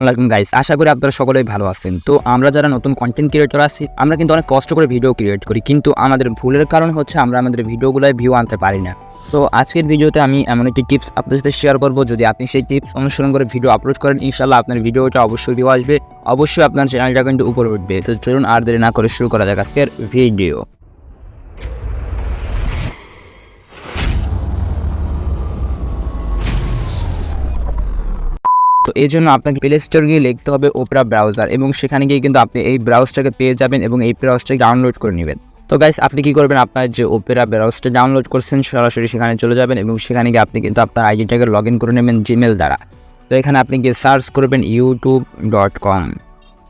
আসসালামু গাইস, আশা করি আপনারা সকলেই ভালো আছেন। তো আমরা যারা নতুন কন্টেন্ট ক্রিয়েটর আছি, আমরা কিন্তু অনেক কষ্ট করে ভিডিও ক্রিয়েট করি, কিন্তু আমাদের ভুলের কারণ হচ্ছে আমরা আমাদের ভিডিওগুলোয় ভিউ আনতে পারি না। তো আজকের ভিডিওতে আমি এমন একটি টিপস আপনাদের সাথে শেয়ার করব। যদি আপনি সেই টিপস অনুসরণ করে ভিডিও আপলোড করেন, ইনশাআল্লাহ আপনার ভিডিওটা অবশ্যই ভিউ আসবে, অবশ্যই আপনার চ্যানেলটা কিন্তু উপরে উঠবে। তো চলুন আর দেরি না করে শুরু করা যাক আজকের ভিডিও। তো এই জন্য আপনাকে প্লে স্টোর গিয়ে লিখতে হবে ওপেরা ব্রাউজার, এবং সেখানে গিয়ে কিন্তু আপনি এই ব্রাউজারটাকে পেয়ে যাবেন এবং এই ব্রাউজারটাকে ডাউনলোড করে নেবেন। তো গাইস, আপনি কি করবেন, আপনার যে ওপেরা ব্রাউজারটা ডাউনলোড করছেন সরাসরি সেখানে চলে যাবেন এবং সেখানে গিয়ে আপনি কিন্তু আপনার আইডিটাকে লগ ইন করে নেবেন জিমেল দ্বারা। তো এখানে আপনি গিয়ে সার্চ করবেন youtube.com।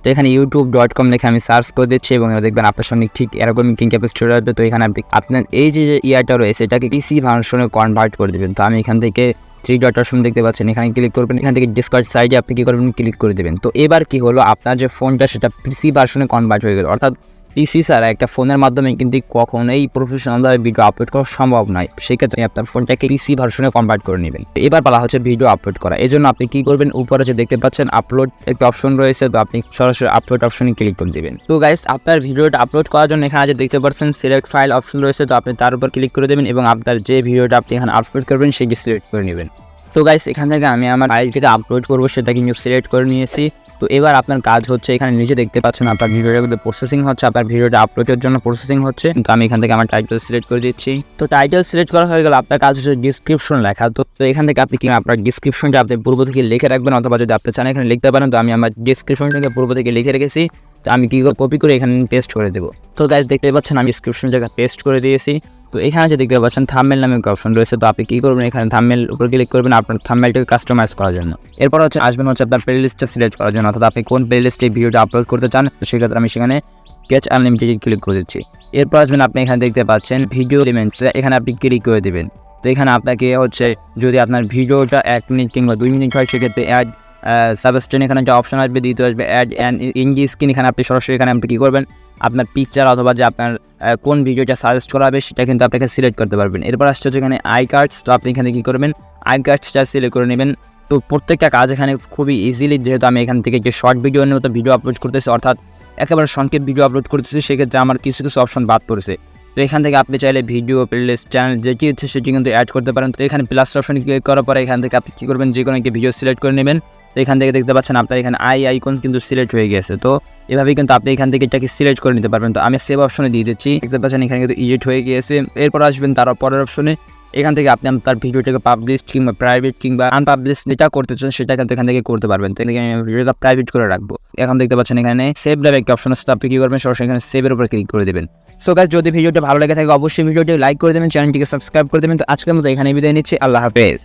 তো এখানে youtube.com লিখে আমি সার্চ করে দিচ্ছি এবং দেখবেন আপনার সঙ্গে ঠিক এরকম ইন্টারফেস চলে আসবে। তো এখানে আপনি আপনার এই যে ইয়াটা রয়েছে এটাকে পিসি ভার্সনে কনভার্ট করে দেবেন। তো আমি এখান থেকে 3 ডট অপশন দেখতে পাচ্ছেন, এখানে ক্লিক করবেন। এখান থেকে ডিসকার্ড সাইডে আপনি কি করবেন, ক্লিক করে দেবেন। তো এবার কি হলো, আপনার যে ফোনটা সেটা পিসি ভার্সনে কনভার্ট হয়ে গেল। অর্থাৎ পিসি ছাড়া একটা ফোনের মাধ্যমে কিন্তু কখনোই প্রফেশনালভাবে ভিডিও আপলোড করা সম্ভব নয়। সেক্ষেত্রে আপনার ফোনটাকে পিসি ভার্সনে কনভার্ট করে নেবেন। এবার বলা হচ্ছে ভিডিও আপলোড করা। এই জন্য আপনি কি করবেন, উপরে যে দেখতে পাচ্ছেন আপলোড একটা অপশন রয়েছে, তো আপনি সরাসরি আপলোড অপশনে ক্লিক করে দেবেন। তো গাইস, আপনার ভিডিওটা আপলোড করার জন্য এখানে যে দেখতে পাচ্ছেন সিলেক্ট ফাইল অপশন রয়েছে, তো আপনি তার উপর ক্লিক করে দেবেন এবং আপনার যে ভিডিওটা আপনি এখানে আপলোড করবেন সেটি সিলেক্ট করে নেবেন। তো গাইস, এখান থেকে আমি আমার ফাইলটিকে আপলোড করবো, সেটা কিন্তু সিলেক্ট করে নিয়েছি। তো এবার আপনার কাজ হচ্ছে, এখানে নিচে দেখতে পাচ্ছেন আপনার ভিডিওটা কিন্তু প্রসেসিং হচ্ছে, আপনার ভিডিওটা আপলোডের জন্য প্রসেসিং হচ্ছে। তো আমি এখান থেকে আমার টাইটেল সিলেক্ট করে দিচ্ছি। তো টাইটেল সিলেক্ট করা হয়ে গেল, আপনার কাজ হচ্ছে ডিসক্রিপশন লেখা। তো এখান থেকে আপনি কি আপনার ডিসক্রিপশনটা আপনি পূর্ব থেকে লিখে রাখবেন, অথবা যদি আপনি চান এখানে লিখতে পারেন। তো আমি আমার ডিসক্রিপশনটাকে পূর্ব থেকে লিখে রেখেছি। তো আমি কি কপি করে এখানে পেস্ট করে দেবো। তো গাইস, দেখতে পাচ্ছেন আমি ডিসক্রিপশন জায়গায় পেস্ট করে দিয়েছি। তো এখানে যে দেখতে পাচ্ছেন থাম্বনেল নামে একটা অপশন রয়েছে, তো আপনি কি করবেন, এখানে থাম্বনেল উপর ক্লিক করবেন আপনার থাম্বনেলটাকে কাস্টমাইজ করার জন্য। এরপর আসবেন আপনার প্লেলিস্টটা সিলেক্ট করার জন্য, অর্থাৎ আপনি কোন প্লেলিস্টে ভিডিওটা আপলোড করতে চান। তো সেক্ষেত্রে আমি সেখানে ক্যাচ আনলিমিটেড ক্লিক করে দিচ্ছি। এরপর আসবেন আপনি এখানে দেখতে পাচ্ছেন ভিডিও এলিমেন্টস, এখানে আপনি ক্লিক করে দেবেন। তো এখানে আপনাকে যদি আপনার ভিডিওটা 1 মিনিট কিংবা 2 মিনিট হয়, সেক্ষেত্রে অ্যাড সাবস্টেন এখানে একটা অপশন আসবে, দ্বিতীয় আসবে অ্যাড অ্যান্ড ইন্ডি স্ক্রিন। এখানে আপনি সরাসরি এখানে আপনি কী করবেন, আপনার পিকচার অথবা যে আপনার কোন ভিডিওটা সাজেস্ট করা হবে সেটা কিন্তু আপনাকে সিলেক্ট করতে পারবেন। এরপর আসছে এখানে আই কার্ডস। তো আপনি এখানে কী করবেন, আই কার্ডসটা সিলেক্ট করে নেবেন। তো প্রত্যেকটা কাজ এখানে খুবই ইজিলি, যেহেতু আমি এখান থেকে যে শর্ট ভিডিওর মতো ভিডিও আপলোড করতেছি, অর্থাৎ একেবারে সংক্ষেপ ভিডিও আপলোড করতেছি, সেক্ষেত্রে আমার কিছু অপশন বাদ পড়েছে। তো এখান থেকে আপনি চাইলে ভিডিও প্লেলিস্ট চ্যানেল যেটি ইচ্ছে সেটি কিন্তু অ্যাড করতে পারেন। তো এখানে প্লাস অপশন ক্লিক করার পরে এখান থেকে আপনি কী করবেন, যে কোনো একটি ভিডিও সিলেক্ট করে নেবেন। তো এখান থেকে দেখতে পাচ্ছেন আপনার এখানে আইকন কিন্তু সিলেক্ট হয়ে গেছে। তো এভাবেই কিন্তু আপনি এখান থেকে এটাকে সিলেক্ট করে নিতে পারবেন। তো আমি সেভ অপশনে দিয়ে দিচ্ছি, দেখতে পাচ্ছেন এখানে কিন্তু এডিট হয়ে গিয়েছে। এরপর আসবেন তার পরের অপশনে, এখান থেকে আপনি তার ভিডিওটাকে পাবলিশ কিংবা প্রাইভেট কিংবা আনপাবলিশ যেটা করতে চান সেটা কিন্তু এখান থেকে করতে পারবেন। তো এখানে আমি ভিডিওটা প্রাইভেট করে রাখবো। এখন দেখতে পাচ্ছেন এখানে সেভ নামে একটা অপশন আছে, আপনি কী করবেন, সরাসরি এখানে সেভের উপর ক্লিক করে দেবেন। সো গাইস, যদি ভিডিওটা ভালো লেগে থাকে অবশ্যই ভিডিওটি লাইক করে দেবেন, চ্যানেলটিকে সাবস্ক্রাইব করে দেবেন। তো আজকের মতো এখানে বিদায় নিচ্ছি, আল্লাহ হাফেজ।